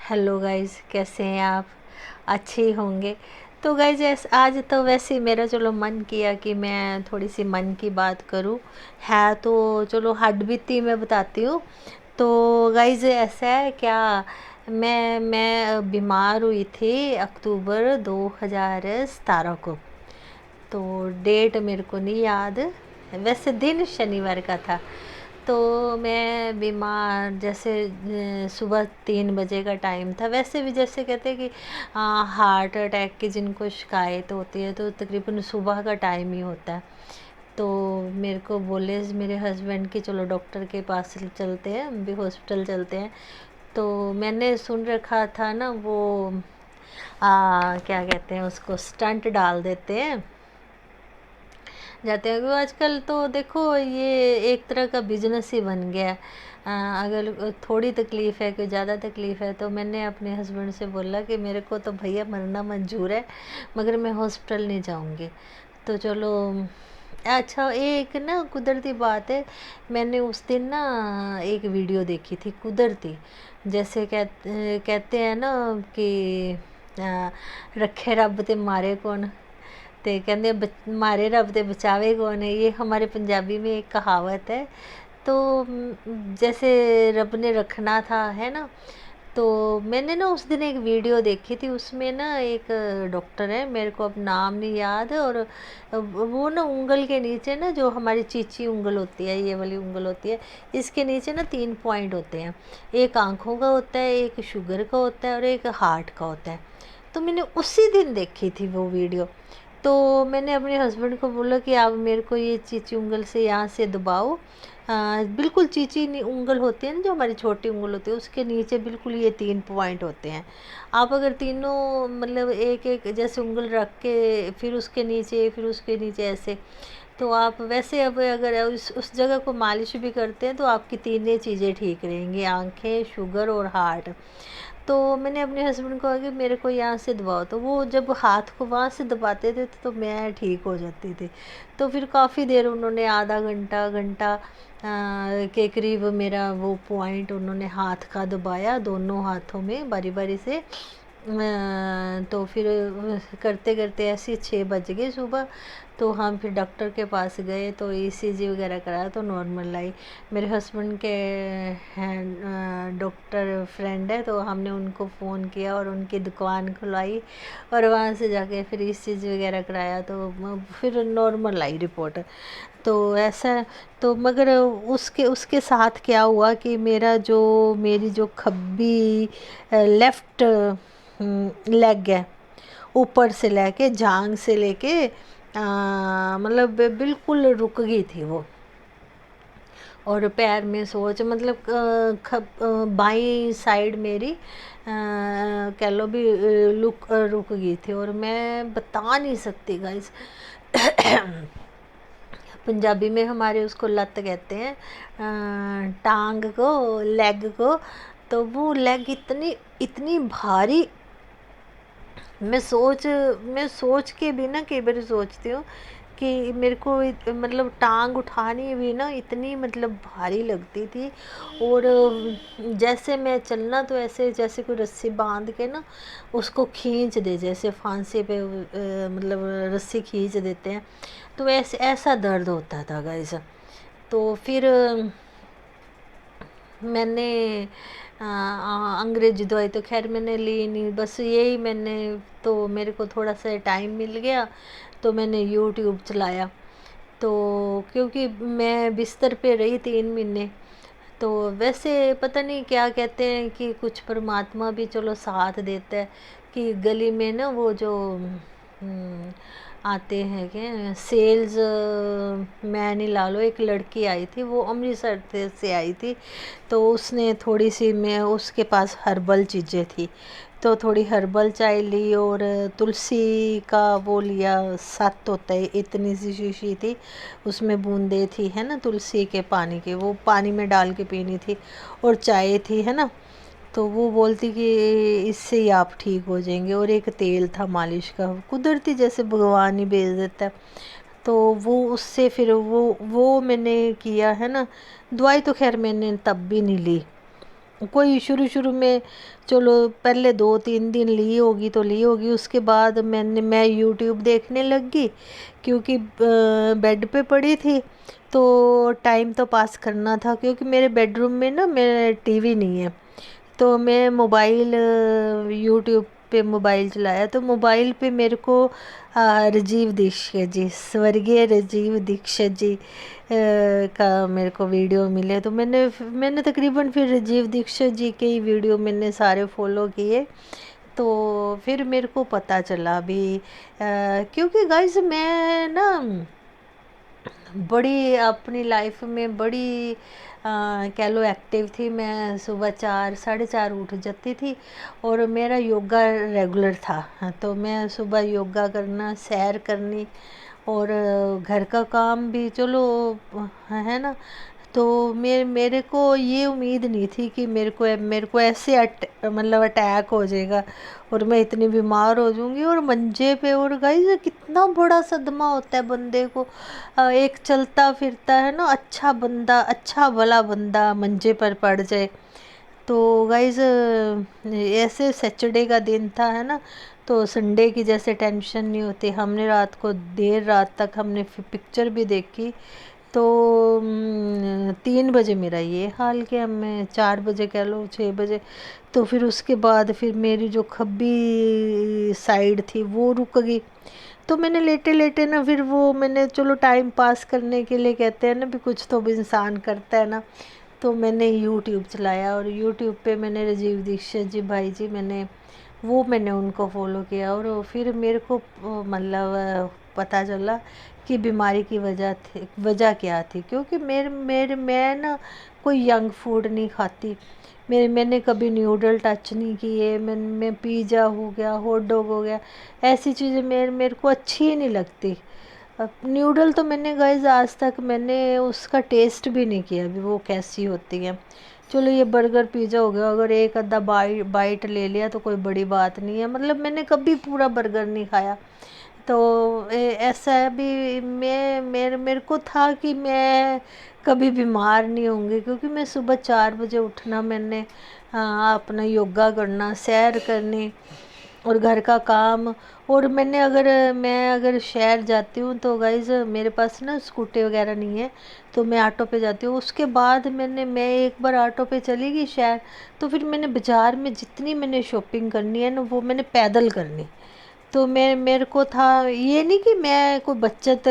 Hello guys, कैसे हैं आप? अच्छे ही होंगे। तो गाइस आज तो वैसे ही मेरा चलो मन किया कि मैं थोड़ी सी मन की बात करूं। है तो चलो हड्डबीती मैं बताती हूँ। तो गाइस ऐसा है क्या, मैं बीमार हुई थी अक्टूबर 2017 को। तो डेट मेरे को नहीं याद, वैसे दिन शनिवार का था। तो मैं बीमार जैसे सुबह 3 बजे का टाइम था। वैसे भी जैसे कहते हैं कि हार्ट अटैक की जिनको शिकायत होती है तो तकरीबन सुबह का टाइम ही होता है। तो मेरे को बोले मेरे हस्बैंड कि चलो डॉक्टर के पास चलते हैं, हम भी हॉस्पिटल चलते हैं। तो मैंने सुन रखा था ना वो क्या कहते हैं उसको, स्टंट डाल देते हैं जाते हैं। क्योंकि आजकल तो देखो ये एक तरह का बिजनेस ही बन गया है। अगर थोड़ी तकलीफ़ है, कोई ज़्यादा तकलीफ़ है, तो मैंने अपने हस्बैंड से बोला कि मेरे को तो भैया मरना मंजूर है, मगर मैं हॉस्पिटल नहीं जाऊंगी। तो चलो अच्छा, एक ना कुदरती बात है, मैंने उस दिन ना एक वीडियो देखी थी कुदरती। जैसे कहते हैं ना कि रखे रब ते मारे कौन। ते कहते मारे रब ते बचावे कौन है, ये हमारे पंजाबी में एक कहावत है। तो जैसे रब ने रखना था, है ना। तो मैंने ना उस दिन एक वीडियो देखी थी, उसमें ना एक डॉक्टर है, मेरे को अब नाम नहीं याद है। और वो ना उंगल के नीचे ना, जो हमारी चीची उंगल होती है, ये वाली उंगल होती है, इसके नीचे ना 3 पॉइंट होते हैं। एक आँखों का होता है, एक शुगर का होता है और एक हार्ट का होता है। तो मैंने उसी दिन देखी थी वो वीडियो। तो मैंने अपने हस्बैंड को बोला कि आप मेरे को ये चीची उंगल से यहाँ से दबाओ। बिल्कुल चीची उंगल होती है ना, जो हमारी छोटी उंगल होती है, उसके नीचे बिल्कुल ये 3 पॉइंट होते हैं। आप अगर तीनों मतलब एक एक जैसे उंगल रख के फिर उसके नीचे फिर उसके नीचे ऐसे, तो आप वैसे अब अगर उस जगह को मालिश भी करते हैं तो आपकी तीनों चीज़ें ठीक रहेंगी, आंखें, शुगर और हार्ट। तो मैंने अपने हस्बैंड को कहा कि मेरे को यहाँ से दबाओ। तो वो जब हाथ को वहाँ से दबाते थे तो मैं ठीक हो जाती थी। तो फिर काफ़ी देर उन्होंने आधा घंटा घंटा के करीब मेरा वो पॉइंट उन्होंने हाथ का दबाया, दोनों हाथों में बारी बारी से। तो फिर करते करते ऐसे 6 बज गए सुबह। तो हम फिर डॉक्टर के पास गए तो ईसीजी वगैरह कराया तो नॉर्मल आई। मेरे हस्बैंड के हैं डॉक्टर फ्रेंड है, तो हमने उनको फ़ोन किया और उनकी दुकान खुलवाई और वहाँ से जाके फिर ईसीजी वगैरह कराया तो फिर नॉर्मल आई रिपोर्ट। तो ऐसा है। तो मगर उसके उसके साथ क्या हुआ कि मेरी जो खब्बी लेफ़्ट लेग है, ऊपर से लेके जांग से लेके मतलब बिल्कुल रुक गई थी वो। और पैर में सोच मतलब बाई साइड मेरी कह लो भी रुक गई थी। और मैं बता नहीं सकती गाइस। पंजाबी में हमारे उसको लत कहते हैं, टांग को, लेग को। तो वो लेग इतनी इतनी भारी, मैं सोच के भी ना कई बार सोचती हूँ कि मेरे को मतलब टांग उठानी भी ना इतनी मतलब भारी लगती थी। और जैसे मैं चलना तो ऐसे जैसे कोई रस्सी बांध के ना उसको खींच दे, जैसे फांसी पे मतलब रस्सी खींच देते हैं, तो ऐसे ऐसा दर्द होता था गाइस। तो फिर मैंने अंग्रेजी दवाई तो खैर मैंने ली नहीं, बस यही मैंने, तो मेरे को थोड़ा सा टाइम मिल गया तो मैंने यूट्यूब चलाया। तो क्योंकि मैं बिस्तर पे रही 3 महीने, तो वैसे पता नहीं क्या कहते हैं कि कुछ परमात्मा भी चलो साथ देता है कि गली में ना वो जो आते हैं कि सेल्स मैन ही ला लो, एक लड़की आई थी, वो अमृतसर से आई थी। तो उसने थोड़ी सी, मैं उसके पास हर्बल चीज़ें थी, तो थोड़ी हर्बल चाय ली और तुलसी का वो लिया, सत्त होता है, इतनी सी शीशी थी, उसमें बूंदे थी, है ना, तुलसी के पानी के, वो पानी में डाल के पीनी थी। और चाय थी, है ना। तो वो बोलती कि इससे ही आप ठीक हो जाएंगे। और एक तेल था मालिश का, कुदरती जैसे भगवान ही भेज देता है। तो वो उससे फिर वो मैंने किया, है ना। दवाई तो खैर मैंने तब भी नहीं ली। कोई शुरू शुरू में चलो पहले 2-3 दिन ली होगी तो ली होगी, उसके बाद मैं यूट्यूब देखने लग गई, क्योंकि बेड पे पड़ी थी तो टाइम तो पास करना था, क्योंकि मेरे बेडरूम में ना मेरा टीवी नहीं है। तो मैं मोबाइल यूट्यूब पे मोबाइल चलाया, तो मोबाइल पे मेरे को राजीव दीक्षित जी, स्वर्गीय राजीव दीक्षित जी का मेरे को वीडियो मिले। तो मैंने तकरीबन फिर राजीव दीक्षित जी के ही वीडियो मैंने सारे फॉलो किए। तो फिर मेरे को पता चला भी क्योंकि गाइस मैं ना बड़ी अपनी लाइफ में बड़ी कह लो एक्टिव थी। मैं सुबह 4 साढ़े 4 उठ जाती थी और मेरा योगा रेगुलर था। हाँ, तो मैं सुबह योगा करना, सैर करनी और घर का काम भी चलो है ना। तो मेरे को ये उम्मीद नहीं थी कि मेरे को ऐसे मतलब अटैक हो जाएगा और मैं इतनी बीमार हो जाऊंगी और मंजे पे। और गाइस कितना बड़ा सदमा होता है बंदे को, एक चलता फिरता है ना अच्छा बंदा, अच्छा भला बंदा मंजे पर पड़ जाए। तो गाइस ऐसे सैटरडे का दिन था है ना, तो संडे की जैसे टेंशन नहीं होती। हमने रात को देर रात तक हमने पिक्चर भी देखी। तो 3 बजे मेरा ये हाल किया, मैं 4 बजे कह लो 6 बजे। तो फिर उसके बाद फिर मेरी जो खब्बी साइड थी वो रुक गई। तो मैंने लेटे लेटे ना फिर वो मैंने चलो टाइम पास करने के लिए कहते हैं ना भी कुछ तो भी इंसान करता है ना। तो मैंने यूट्यूब चलाया और यूट्यूब पे मैंने राजीव दीक्षित जी भाई जी मैंने उनको फॉलो किया। और फिर मेरे को मतलब पता चला कि बीमारी की वजह क्या थी। क्योंकि मेरे मेरे मैं ना कोई यंग फूड नहीं खाती। मैंने कभी न्यूडल टच नहीं किए। मैं पिज़्ज़ा हो गया, हॉट डॉग हो गया, ऐसी चीज़ें मेरे को अच्छी ही नहीं लगती। अब न्यूडल तो मैंने गाइस आज तक मैंने उसका टेस्ट भी नहीं किया अभी वो कैसी होती है। चलो ये बर्गर पिज़्ज़ा हो गया, अगर एक आधा बाइट ले लिया तो कोई बड़ी बात नहीं है। मतलब मैंने कभी पूरा बर्गर नहीं खाया। तो ऐसा है भी मेरे को था कि मैं कभी बीमार नहीं होंगी, क्योंकि मैं सुबह 4 बजे उठना, मैंने अपना योगा करना, सैर करनी और घर का काम। और मैं अगर शहर जाती हूँ तो गाइज़ मेरे पास ना स्कूटी वगैरह नहीं है, तो मैं ऑटो पे जाती हूँ। उसके बाद मैं एक बार ऑटो पे चली गई शहर, तो फिर मैंने बाज़ार में जितनी मैंने शॉपिंग करनी है ना वो मैंने पैदल करनी। तो मेरे को था ये नहीं कि मैं कोई बचत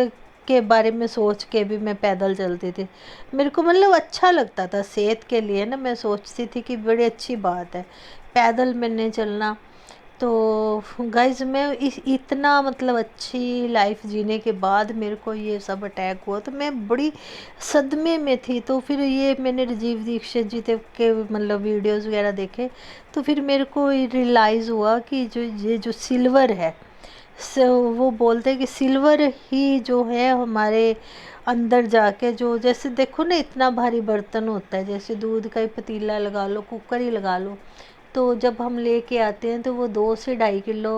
के बारे में सोच के भी मैं पैदल चलती थी। मेरे को मतलब अच्छा लगता था सेहत के लिए ना, मैं सोचती थी कि बड़ी अच्छी बात है पैदल मैंने चलना। तो गाइज मैं इतना मतलब अच्छी लाइफ जीने के बाद मेरे को ये सब अटैक हुआ, तो मैं बड़ी सदमे में थी। तो फिर ये मैंने राजीव दीक्षित जी के मतलब वीडियोस वगैरह देखे, तो फिर मेरे को रियलाइज़ हुआ कि ये जो सिल्वर है, वो बोलते हैं कि सिल्वर ही जो है हमारे अंदर जाके जो जैसे देखो ना इतना भारी बर्तन होता है, जैसे दूध का ही पतीला लगा लो, कुकर ही लगा लो, तो जब हम लेके आते हैं तो वो 2 से 2.5 किलो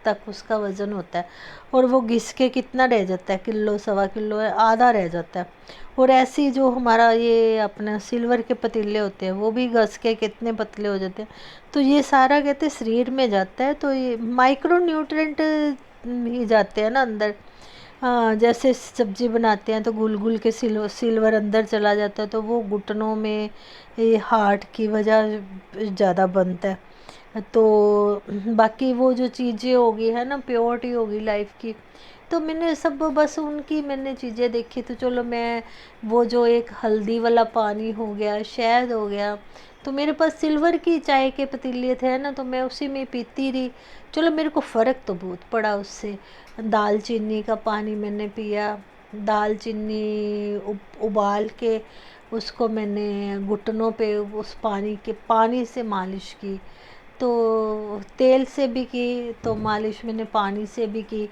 तक उसका वज़न होता है। और वो घिस के कितना रह जाता है, किलो सवा किलो है, आधा रह जाता है। और ऐसी जो हमारा ये अपना सिल्वर के पतीले होते हैं वो भी घस के कितने पतले हो जाते हैं। तो ये सारा कहते हैं शरीर में जाता है, तो ये माइक्रो न्यूट्रेंट ही जाते हैं ना अंदर। हाँ, जैसे सब्जी बनाते हैं तो गुल गुल के सिल्वर अंदर चला जाता है, तो वो घुटनों में ये हार्ट की वजह ज़्यादा बनता है। तो बाकी वो जो चीज़ें होगी है ना, प्योरिटी होगी लाइफ की। तो मैंने सब बस उनकी मैंने चीज़ें देखी। तो चलो मैं वो जो एक हल्दी वाला पानी हो गया, शहद हो गया, तो मेरे पास सिल्वर की चाय के पतीले थे ना, तो मैं उसी में पीती रही। चलो मेरे को फ़र्क तो बहुत पड़ा उससे। दालचीनी का पानी मैंने पिया, दालचीनी उबाल के उसको मैंने घुटनों पे उस पानी से मालिश की। तो तेल से भी की, तो मालिश मैंने पानी से भी की।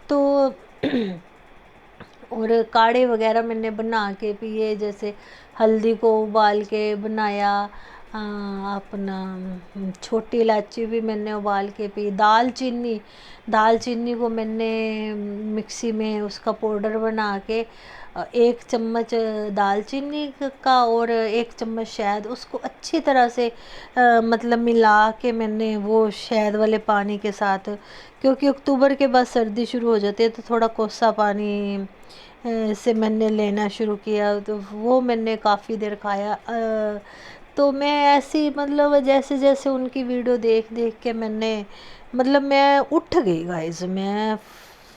तो और काढ़े वगैरह मैंने बना के पिए, जैसे हल्दी को उबाल के बनाया, अपना छोटी इलायची भी मैंने उबाल के पी। दालचीनी को मैंने मिक्सी में उसका पाउडर बना के 1 चम्मच दालचीनी का और 1 चम्मच शहद, उसको अच्छी तरह से मतलब मिला के मैंने वो शहद वाले पानी के साथ, क्योंकि अक्टूबर के बाद सर्दी शुरू हो जाती है तो थोड़ा कोसा पानी से मैंने लेना शुरू किया, तो वो मैंने काफ़ी देर खाया। तो मैं ऐसी मतलब जैसे जैसे उनकी वीडियो देख देख के मैंने मतलब मैं उठ गई गाइस। मैं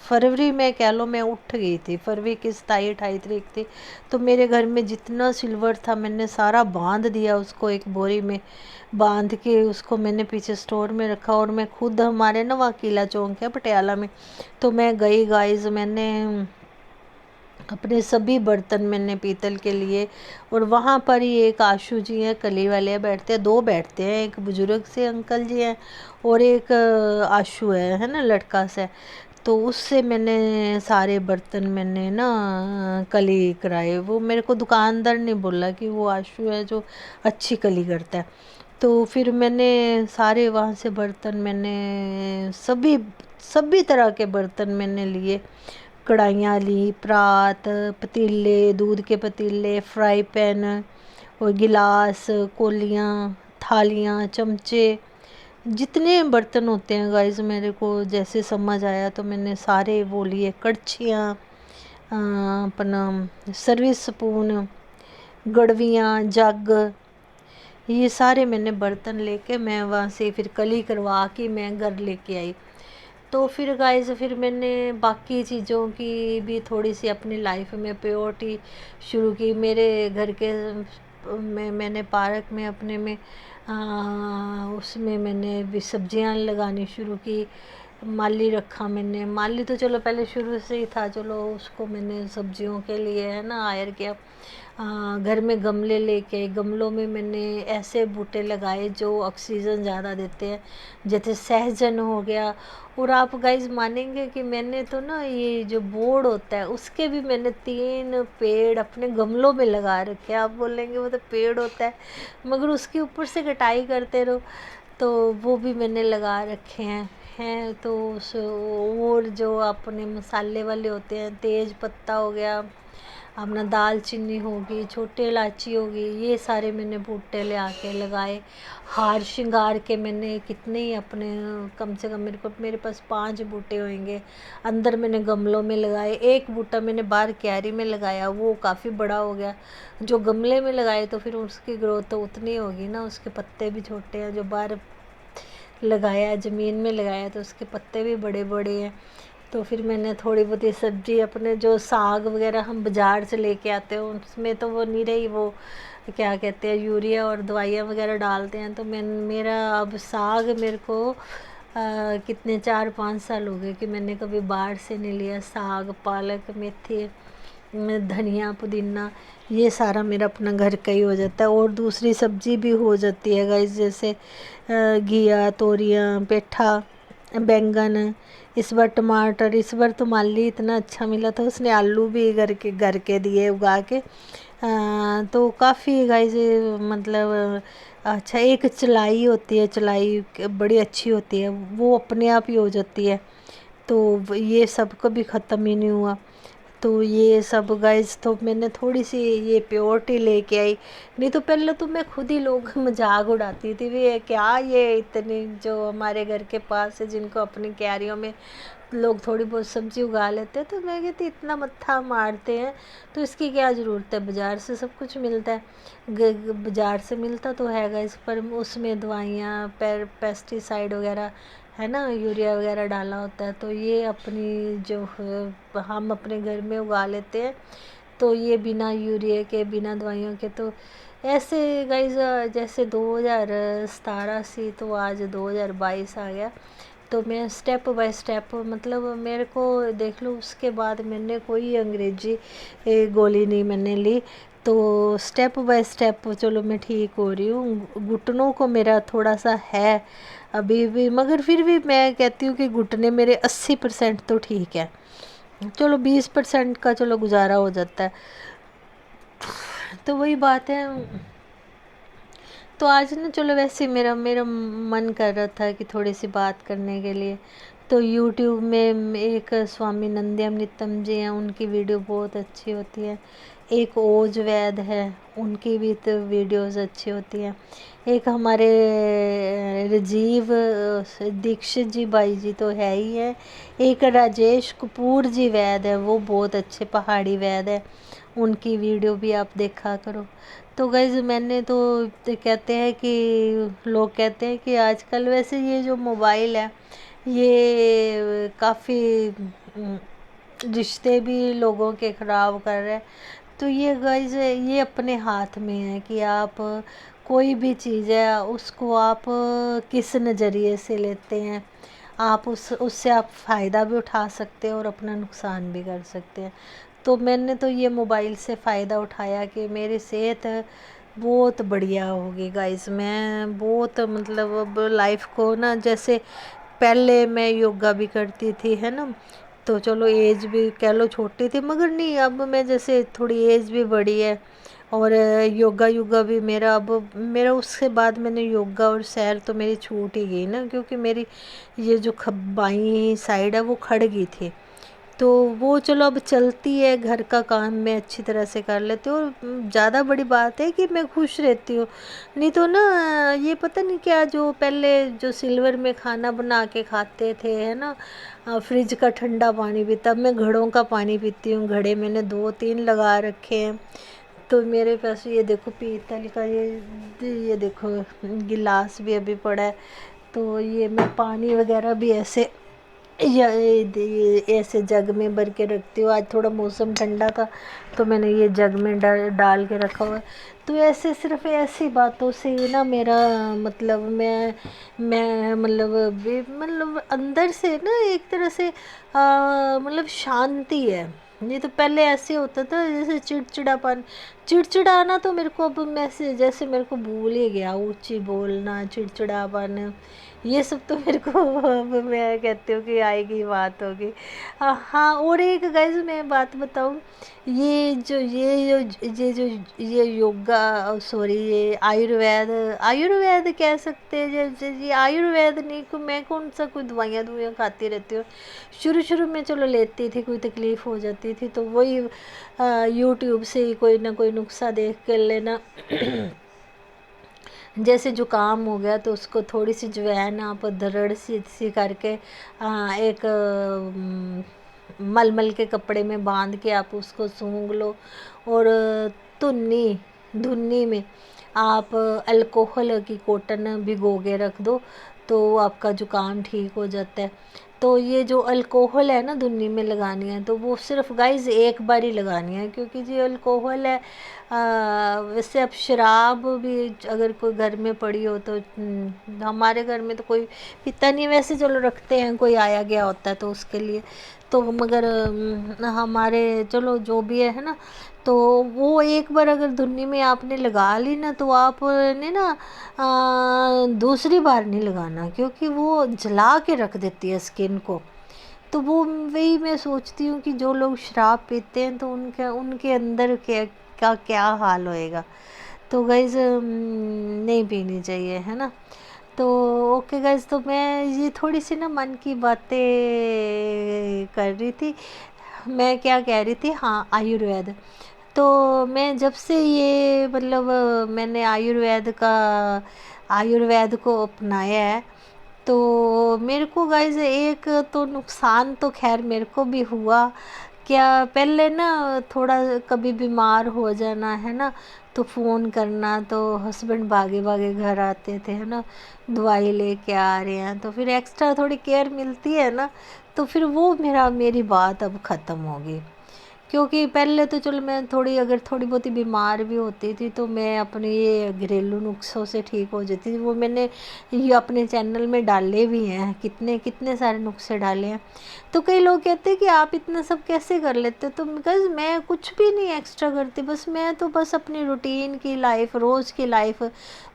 फरवरी में कह लो मैं उठ गई थी। फरवरी की 27-28 तारीख थी। तो मेरे घर में जितना सिल्वर था मैंने सारा बांध दिया, उसको एक बोरी में बांध के उसको मैंने पीछे स्टोर में रखा। और मैं खुद, हमारे ना वहाँ किला चौक है पटियाला में, तो मैं गई गाइस, मैंने अपने सभी बर्तन मैंने पीतल के लिए। और वहाँ पर ही एक आशू जी हैं, कली वाले बैठते हैं, 2 बैठते हैं, एक बुजुर्ग से अंकल जी हैं और एक आशू है ना, लड़का से। तो उससे मैंने सारे बर्तन मैंने ना कली कराए। वो मेरे को दुकानदार ने बोला कि वो आशू है जो अच्छी कली करता है। तो फिर मैंने सारे वहाँ से बर्तन मैंने सभी सभी तरह के बर्तन मैंने लिए। कढ़ाइयाँ ली, परात, पतीले, दूध के पतीले, फ्राई पैन और गिलास, कोलियाँ, थालियाँ, चमचे, जितने बर्तन होते हैं गाइस मेरे को जैसे समझ आया तो मैंने सारे वो लिए। कड़छियाँ, अपना सर्विस स्पून, गड़वियाँ, जग, ये सारे मैंने बर्तन लेके मैं वहाँ से फिर कली करवा के मैं घर लेके आई। तो फिर गाइस फिर मैंने बाकी चीज़ों की भी थोड़ी सी अपनी लाइफ में प्रायोरिटी शुरू की। मेरे घर के में मैंने पार्क में अपने में उसमें मैंने भी सब्जियां लगानी शुरू की। माली रखा मैंने। माली तो चलो पहले शुरू से ही था, चलो उसको मैंने सब्जियों के लिए है ना हायर किया। घर में गमले लेके, गमलों में मैंने ऐसे बूटे लगाए जो ऑक्सीजन ज़्यादा देते हैं, जैसे सहजन हो गया। और आप गाइज मानेंगे कि मैंने तो ना ये जो बोर्ड होता है उसके भी मैंने 3 पेड़ अपने गमलों में लगा रखे हैं। आप बोलेंगे वो तो पेड़ होता है, मगर उसके ऊपर से कटाई करते रहो। तो वो भी मैंने लगा रखे हैं। तो और जो अपने मसाले वाले होते हैं, तेज पत्ता हो गया, अपना दालचीनी होगी, छोटी इलायची होगी, ये सारे मैंने बूटे ले आके लगाए। हार श्रृंगार के मैंने कितने ही अपने, कम से कम मेरे पास 5 बूटे होंगे अंदर मैंने गमलों में लगाए। एक बूटा मैंने बाहर क्यारी में लगाया, वो काफ़ी बड़ा हो गया। जो गमले में लगाए तो फिर उसकी ग्रोथ तो उतनी होगी ना, उसके पत्ते भी छोटे हैं। जो बाहर लगाया, ज़मीन में लगाया, तो उसके पत्ते भी बड़े बड़े हैं। तो फिर मैंने थोड़ी बहुत ये सब्ज़ी, अपने जो साग वगैरह हम बाज़ार से लेके आते हैं उसमें तो वो नहीं रही, वो क्या कहते हैं यूरिया और दवाइयाँ वगैरह डालते हैं। तो मेरा अब साग मेरे को कितने 4-5 साल हो गए कि मैंने कभी बाहर से नहीं लिया। साग, पालक, मेथी, धनिया, पुदीना, ये सारा मेरा अपना घर का ही हो जाता है। और दूसरी सब्ज़ी भी हो जाती है गाइस, जैसे घिया, तोरियाँ, पेठा, बैंगन। इस बार टमाटर, इस बार तो माली इतना अच्छा मिला था, उसने आलू भी घर के दिए उगा के। तो काफ़ी गाइस मतलब अच्छा। एक चलाई होती है, चलाई बड़ी अच्छी होती है, वो अपने आप ही हो जाती है। तो ये सब कभी ख़त्म ही नहीं हुआ। तो ये सब गाइस तो मैंने थोड़ी सी ये प्योरिटी लेके आई। नहीं तो पहले तो मैं खुद ही लोग मजाक उड़ाती थी, ये क्या, ये इतनी जो हमारे घर के पास है जिनको अपनी क्यारियों में लोग थोड़ी बहुत सब्जी उगा लेते हैं, तो मैं कहती इतना मत्था मारते हैं तो इसकी क्या ज़रूरत है, बाज़ार से सब कुछ मिलता है। बाज़ार से मिलता तो है गाइस, पर उसमें दवाइयाँ, पेस्टिसाइड वगैरह है ना, यूरिया वगैरह डाला होता है। तो ये अपनी जो हम अपने घर में उगा लेते हैं, तो ये बिना यूरिया के, बिना दवाइयों के। तो ऐसे गाइस जैसे 2017 से तो आज 2022 आ गया। तो मैं स्टेप बाय स्टेप मतलब मेरे को देख लो, उसके बाद मैंने कोई अंग्रेजी गोली नहीं मैंने ली। तो स्टेप बाय स्टेप चलो मैं ठीक हो रही हूँ। घुटनों को मेरा थोड़ा सा है अभी भी, मगर फिर भी मैं कहती हूँ कि घुटने मेरे 80% तो ठीक है। चलो 20% का चलो गुजारा हो जाता है। तो वही बात है, तो आज ना चलो वैसे मेरा मेरा मन कर रहा था कि थोड़ी सी बात करने के लिए। तो यूट्यूब में एक स्वामी नंदयाम नित्तम जी हैं, उनकी वीडियो बहुत अच्छी होती है। एक ओज वैद है, उनकी भी तो वीडियोस अच्छी होती हैं। एक हमारे राजीव दीक्षित जी भाई जी तो है ही है। एक राजेश कपूर जी वैद है, वो बहुत अच्छे पहाड़ी वैद है, उनकी वीडियो भी आप देखा करो। तो गाइज मैंने तो कहते हैं कि लोग कहते हैं कि आजकल वैसे ये जो मोबाइल है ये काफ़ी रिश्ते भी लोगों के ख़राब कर रहे हैं। तो ये गाइज ये अपने हाथ में है कि आप कोई भी चीज़ है उसको आप किस नज़रिए से लेते हैं। आप उससे आप फ़ायदा भी उठा सकते हैं और अपना नुकसान भी कर सकते हैं। तो मैंने तो ये मोबाइल से फ़ायदा उठाया कि मेरी सेहत बहुत बढ़िया होगी गाइस। मैं बहुत मतलब अब लाइफ को ना, जैसे पहले मैं योगा भी करती थी है ना, तो चलो एज भी कह लो छोटी थी, मगर नहीं अब मैं जैसे थोड़ी एज भी बढ़ी है और योगा योगा भी मेरा अब मेरा उसके बाद मैंने योगा और सैर तो मेरी छूट ही गई ना, क्योंकि मेरी ये जो बाईं साइड है वो खड़ गई थी। तो वो चलो अब चलती है, घर का काम मैं अच्छी तरह से कर लेती हूँ और ज़्यादा बड़ी बात है कि मैं खुश रहती हूँ। नहीं तो ना ये पता नहीं क्या, जो पहले जो सिल्वर में खाना बना के खाते थे है ना, फ्रिज का ठंडा पानी पीता, मैं घड़ों का पानी पीती हूँ। घड़े मैंने 2-3 लगा रखे हैं। तो मेरे पास ये देखो पीतल का ये देखो गिलास भी अभी पड़ा है। तो ये मैं पानी वगैरह भी ऐसे या ये ऐसे जग में भर के रखती हूँ। आज थोड़ा मौसम ठंडा था तो मैंने ये जग में डाल के रखा हुआ है। तो ऐसे सिर्फ ऐसी बातों से ना मेरा मतलब मैं मतलब अंदर से ना एक तरह से मतलब शांति है। नहीं तो पहले ऐसे होता था जैसे चिड़चिड़ापन, चिड़चिड़ाना तो मेरे को अब मैं जैसे मेरे को भूल ही गया, ऊंची बोलना, चिड़चिड़ापन, ये सब तो मेरे को अब मैं कहती हूँ कि आएगी बात होगी। हाँ, और एक गाइस मैं बात बताऊँ, ये योगा सॉरी ये आयुर्वेद आयुर्वेद कह सकते हैं। ये आयुर्वेद नहीं को मैं कौन सा कोई दवाइयाँ खाती रहती हूँ। शुरू शुरू में चलो लेती थी, कोई तकलीफ़ हो जाती थी तो वही यूट्यूब से ही कोई ना कोई नुस्खा देख कर लेना। जैसे जुकाम हो गया तो उसको थोड़ी सी अजवाइन आप दरड़ सी करके एक मलमल के कपड़े में बांध के आप उसको सूंघ लो, और धुन्नी धुन्नी में आप अल्कोहल की कॉटन भिगो के रख दो तो आपका जुकाम ठीक हो जाता है। तो ये जो अल्कोहल है ना धुन्नी में लगानी है तो वो सिर्फ गाइस एक बार ही लगानी है, क्योंकि जो अल्कोहल है वैसे अब शराब भी अगर कोई घर में पड़ी हो तो हमारे घर में तो कोई पीता नहीं, वैसे चलो रखते हैं, कोई आया गया होता है तो उसके लिए तो, मगर हमारे चलो जो भी है ना, तो वो एक बार अगर धुन्नी में आपने लगा ली ना तो आपने ना दूसरी बार नहीं लगाना, क्योंकि वो जला के रख देती है स्किन को। तो वो वही मैं सोचती हूँ कि जो लोग शराब पीते हैं तो उनके उनके अंदर क्या हाल होएगा। तो गाइज़ नहीं पीनी चाहिए है ना। तो ओके गाइज़, तो मैं ये थोड़ी सी ना मन की बातें कर रही थी। मैं क्या कह रही थी, हाँ आयुर्वेद। तो मैं जब से ये मतलब मैंने आयुर्वेद को अपनाया है तो मेरे को गाइज एक तो नुकसान तो खैर मेरे को भी हुआ। क्या पहले ना थोड़ा कभी बीमार हो जाना है ना तो फ़ोन करना तो हस्बैंड भागे भागे घर आते थे है ना, दवाई लेके आ रहे हैं, तो फिर एक्स्ट्रा थोड़ी केयर मिलती है ना। तो फिर वो मेरी बात अब ख़त्म हो गई, क्योंकि पहले तो चलो मैं अगर थोड़ी बहुत बीमार भी होती थी तो मैं अपने ये घरेलू नुस्खों से ठीक हो जाती थी। वो मैंने ये अपने चैनल में डाले भी हैं, कितने कितने सारे नुस्खे डाले हैं। तो कई लोग कहते हैं कि आप इतना सब कैसे कर लेते हो, तो बिकॉज़ मैं कुछ भी नहीं एक्स्ट्रा करती, मैं तो बस अपनी रूटीन की लाइफ, रोज़ की लाइफ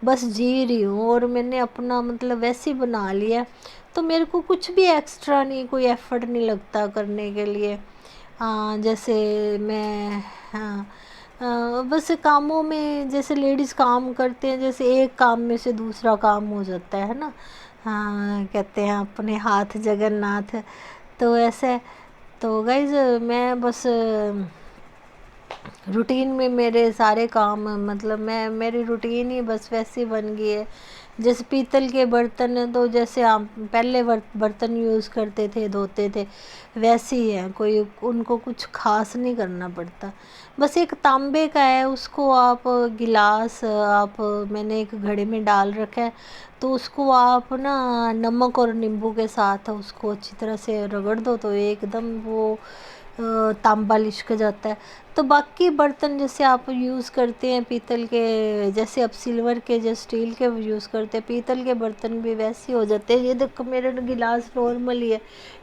बस जी रही हूँ और मैंने अपना मतलब वैसे ही बना लिया। तो मेरे को कुछ भी एक्स्ट्रा नहीं, कोई एफर्ट नहीं लगता करने के लिए। हाँ, जैसे मैं हाँ बस कामों में जैसे लेडीज़ काम करते हैं, जैसे एक काम में से दूसरा काम हो जाता है ना। हाँ, कहते हैं अपने हाथ जगन्नाथ, तो ऐसे। तो गाइज मैं बस रूटीन में मेरे सारे काम, मतलब मैं मेरी रूटीन ही बस वैसी बन गई है। जैसे पीतल के बर्तन हैं तो जैसे आप पहले बर्तन यूज़ करते थे, धोते थे, वैसे ही है, कोई उनको कुछ खास नहीं करना पड़ता। बस एक तांबे का है, उसको आप गिलास आप मैंने एक घड़े में डाल रखा है, तो उसको आप ना नमक और नींबू के साथ उसको अच्छी तरह से रगड़ दो तो एकदम वो तांबा लिश्क जाता है। तो बाकी बर्तन जैसे आप यूज़ करते हैं पीतल के, जैसे अब सिल्वर के जो स्टील के यूज़ करते हैं, पीतल के बर्तन भी वैसे हो जाते हैं। ये देखो मेरे गिलास नॉर्मल ही है,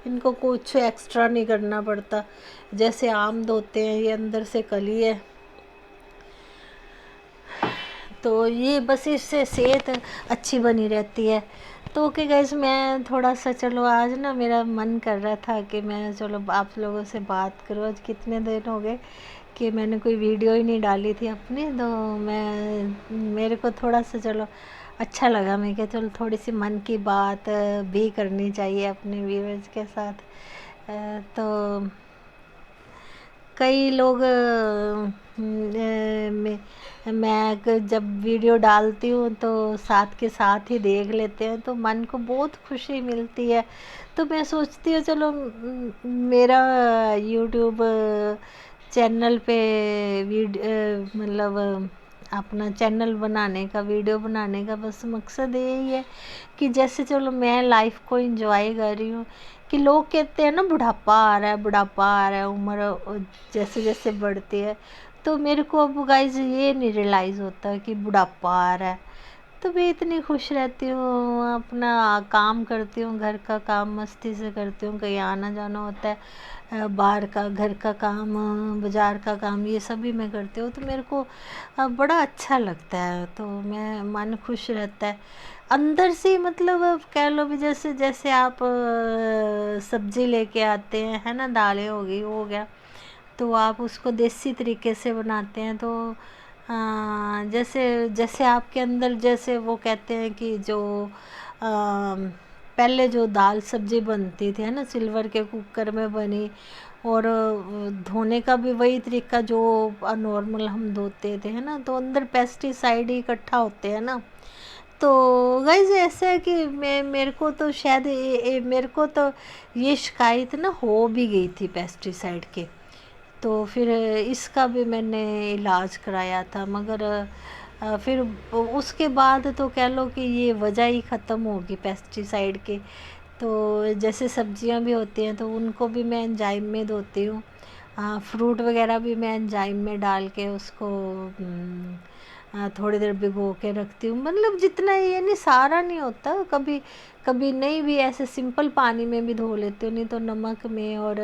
इनको कुछ एक्स्ट्रा नहीं करना पड़ता। जैसे आम धोते हैं, ये अंदर से कली है, तो ये बस इससे सेहत अच्छी बनी रहती है। तो ओके गाइस, मैं थोड़ा सा चलो आज ना मेरा मन कर रहा था कि मैं चलो आप लोगों से बात करूँ। आज कितने दिन हो गए कि मैंने कोई वीडियो ही नहीं डाली थी अपनी, तो मेरे को थोड़ा सा चलो अच्छा लगा। मैं क्या चलो थोड़ी सी मन की बात भी करनी चाहिए अपने व्यूअर्स के साथ। तो कई लोग जब वीडियो डालती हूँ तो साथ के साथ ही देख लेते हैं, तो मन को बहुत खुशी मिलती है। तो मैं सोचती हूँ चलो मेरा यूट्यूब चैनल पे मतलब अपना चैनल बनाने का, वीडियो बनाने का बस मकसद यही है कि जैसे चलो मैं लाइफ को एंजॉय कर रही हूँ, कि लोग कहते हैं ना बुढ़ापा आ रहा है, बुढ़ापा आ रहा है, उम्र जैसे जैसे बढ़ती है, तो मेरे को अब गाइज ये नहीं रियलाइज़ होता कि बुढ़ापा आ रहा है। तो मैं इतनी खुश रहती हूँ, अपना काम करती हूँ, घर का काम मस्ती से करती हूँ, कहीं आना जाना होता है, बाहर का, घर का काम, बाज़ार का काम, ये सभी मैं करती हूँ। तो मेरे को बड़ा अच्छा लगता है, तो मैं मन खुश रहता है अंदर से। मतलब अब कह लो भी जैसे जैसे आप सब्ज़ी लेके आते हैं, है ना, दालें हो गई, हो गया, तो आप उसको देसी तरीके से बनाते हैं, तो जैसे जैसे आपके अंदर जैसे वो कहते हैं कि जो पहले जो दाल सब्ज़ी बनती थी, है ना, सिल्वर के कुकर में बनी, और धोने का भी वही तरीका जो नॉर्मल हम धोते थे, है ना, तो अंदर पेस्टिसाइड ही इकट्ठा होते हैं ना। तो गाइज ऐसा है कि मेरे को तो शायद मेरे को तो ये शिकायत ना हो भी गई थी पेस्टिसाइड के, तो फिर इसका भी मैंने इलाज कराया था, मगर फिर उसके बाद तो कह लो कि ये वजह ही ख़त्म होगी पेस्टिसाइड के। तो जैसे सब्जियां भी होती हैं तो उनको भी मैं एंजाइम में धोती हूँ, फ्रूट वगैरह भी मैं एंजाइम में डाल के उसको थोड़ी देर भिगो के रखती हूँ। मतलब जितना, ये नहीं सारा नहीं होता, कभी कभी नहीं भी ऐसे सिंपल पानी में भी धो लेती हूँ, नहीं तो नमक में और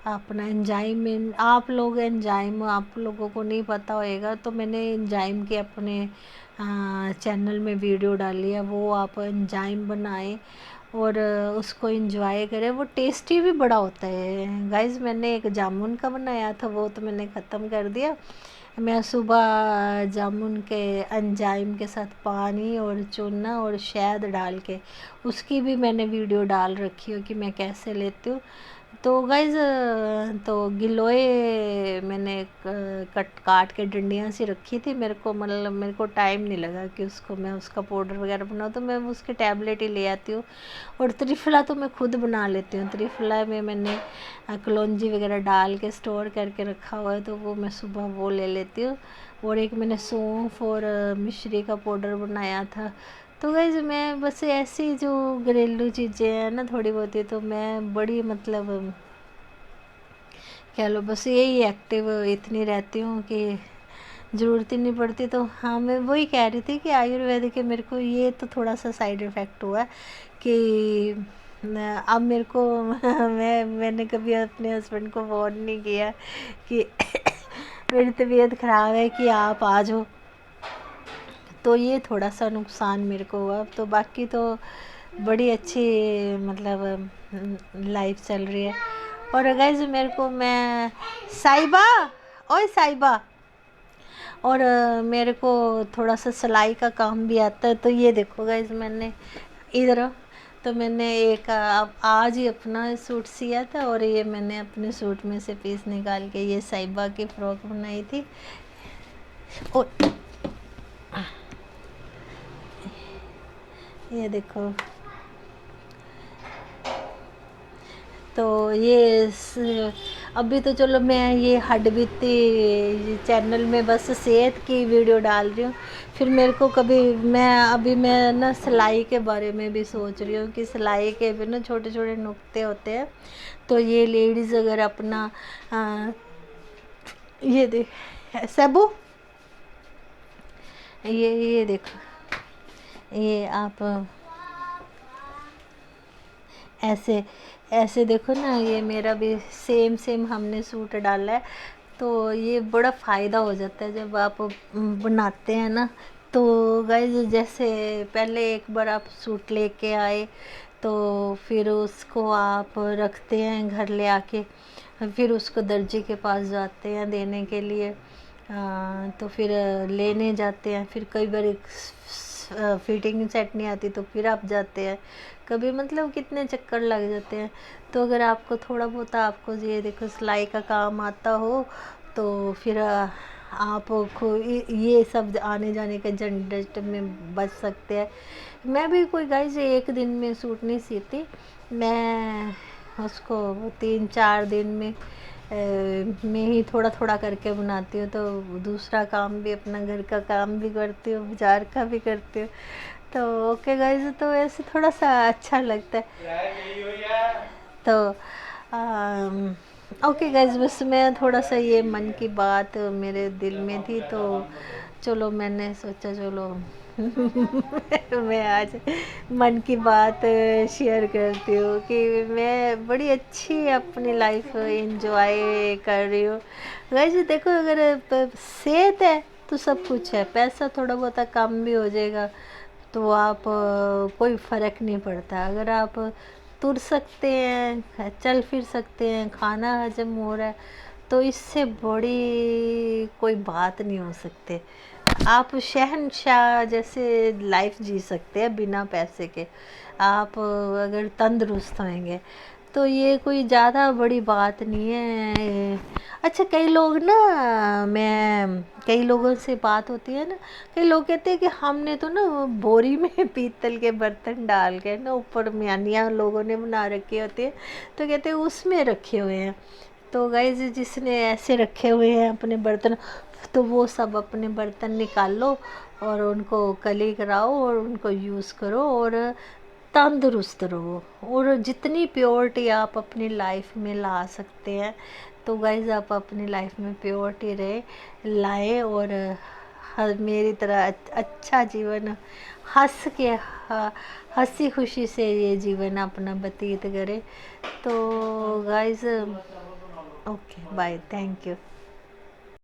अपना एंजाइम में। आप लोग एंजाइम, आप लोगों को नहीं पता होएगा, तो मैंने एंजाइम के अपने चैनल में वीडियो डाली है, वो आप एंजाइम बनाएं और उसको इंजॉय करें, वो टेस्टी भी बड़ा होता है गाइज़। मैंने एक जामुन का बनाया था, वो तो मैंने ख़त्म कर दिया। मैं सुबह जामुन के एंजाइम के साथ पानी और चूना और शहद डाल के उसकी भी मैंने वीडियो डाल रखी हो कि मैं कैसे लेती हूँ। तो गाइज़ तो गिलोय मैंने काट के डंडियाँ सी रखी थी, मेरे को मतलब मेरे को टाइम नहीं लगा कि उसको मैं उसका पाउडर वगैरह बनाऊँ, तो मैं उसके टैबलेट ही ले आती हूँ। और त्रिफला तो मैं खुद बना लेती हूँ, त्रिफला में मैंने कलौंजी वगैरह डाल के स्टोर करके रखा हुआ है, तो वो मैं सुबह वो ले लेती हूँ। और एक मैंने सौंफ और मिश्री का पाउडर बनाया था। तो गाइज मैं बस ऐसी जो घरेलू चीज़ें हैं ना थोड़ी बहुत ही, तो मैं बड़ी मतलब कह लो बस यही एक्टिव इतनी रहती हूँ कि ज़रूरत ही नहीं पड़ती। तो हाँ, मैं वही कह रही थी कि आयुर्वेद के मेरे को ये तो थोड़ा सा साइड इफ़ेक्ट हुआ कि अब मेरे को मैंने कभी अपने हस्बैंड को वार्न नहीं किया कि मेरी तबीयत ख़राब है कि आप आ जाओ, तो ये थोड़ा सा नुकसान मेरे को हुआ। तो बाकी तो बड़ी अच्छी मतलब लाइफ चल रही है। और गाइज मेरे को मैं साहिबा, ओए साहिबा, और मेरे को थोड़ा सा सिलाई का काम भी आता है। तो ये देखो गाइज, मैंने इधर तो मैंने एक आज ही अपना सूट सिया था, और ये मैंने अपने सूट में से पीस निकाल के ये साहिबा की फ्रॉक बनाई थी। और ये देखो, तो अभी तो चलो मैं ये हडबीती चैनल में बस सेहत की वीडियो डाल रही हूँ। फिर मेरे को कभी मैं ना सिलाई के बारे में भी सोच रही हूँ कि सिलाई के भी ना छोटे छोटे नुक्ते होते हैं। तो ये लेडीज़ अगर अपना ये देख सबू, ये देखो, ये आप ऐसे ऐसे देखो ना, ये मेरा भी सेम सेम हमने सूट डाला है। तो ये बड़ा फ़ायदा हो जाता है जब आप बनाते हैं ना। तो गाइस, जैसे पहले एक बार आप सूट लेके आए, तो फिर उसको आप रखते हैं घर ले आके, फिर उसको दर्जी के पास जाते हैं देने के लिए। तो फिर लेने जाते हैं, फिर कई बार फिटिंग सेट नहीं आती तो फिर आप जाते हैं, कभी मतलब कितने चक्कर लग जाते हैं। तो अगर आपको थोड़ा बहुत आपको ये देखो सिलाई का काम आता हो, तो फिर आप ये सब आने जाने के झंझट में बच सकते हैं। मैं भी कोई गाइस एक दिन में सूट नहीं सीती, मैं उसको 3-4 दिन में ही थोड़ा थोड़ा करके बनाती हूँ। तो दूसरा काम भी, अपना घर का काम भी करती हूँ, बाजार का भी करती हूँ। तो ओके गाइस, तो ऐसे थोड़ा सा अच्छा लगता है। तो ओके गाइस, बस मैं थोड़ा सा ये मन की बात मेरे दिल में थी, तो चलो मैंने सोचा चलो मैं आज मन की बात शेयर करती हूँ कि मैं बड़ी अच्छी अपनी लाइफ एंजॉय कर रही हूँ। वैसे देखो, अगर सेहत है तो सब कुछ है, पैसा थोड़ा बहुत कम भी हो जाएगा तो आप कोई फ़र्क नहीं पड़ता। अगर आप तुर सकते हैं, चल फिर सकते हैं, खाना हजम हो रहा है, तो इससे बड़ी कोई बात नहीं हो सकती। आप शहंशाह जैसे लाइफ जी सकते हैं बिना पैसे के, आप अगर तंदुरुस्त होंगे तो ये कोई ज़्यादा बड़ी बात नहीं है। अच्छा, कई लोग ना, मैं कई लोगों से बात होती है ना, कई लोग कहते हैं कि हमने तो ना बोरी में पीतल के बर्तन डाल के ना ऊपर म्यानियाँ लोगों ने बना रखी होती है, तो कहते हैं उसमें रखे हुए हैं। तो गाइस, जिसने ऐसे रखे हुए हैं अपने बर्तन, तो वो सब अपने बर्तन निकाल लो और उनको कली कराओ और उनको यूज़ करो और तंदुरुस्त रहो। और जितनी प्योरिटी आप अपनी लाइफ में ला सकते हैं, तो गाइस आप अपनी लाइफ में प्योरिटी लाएं, और हर मेरी तरह अच्छा जीवन हंस के हंसी खुशी से ये जीवन अपना व्यतीत करें। तो guys, okay bye, thank you.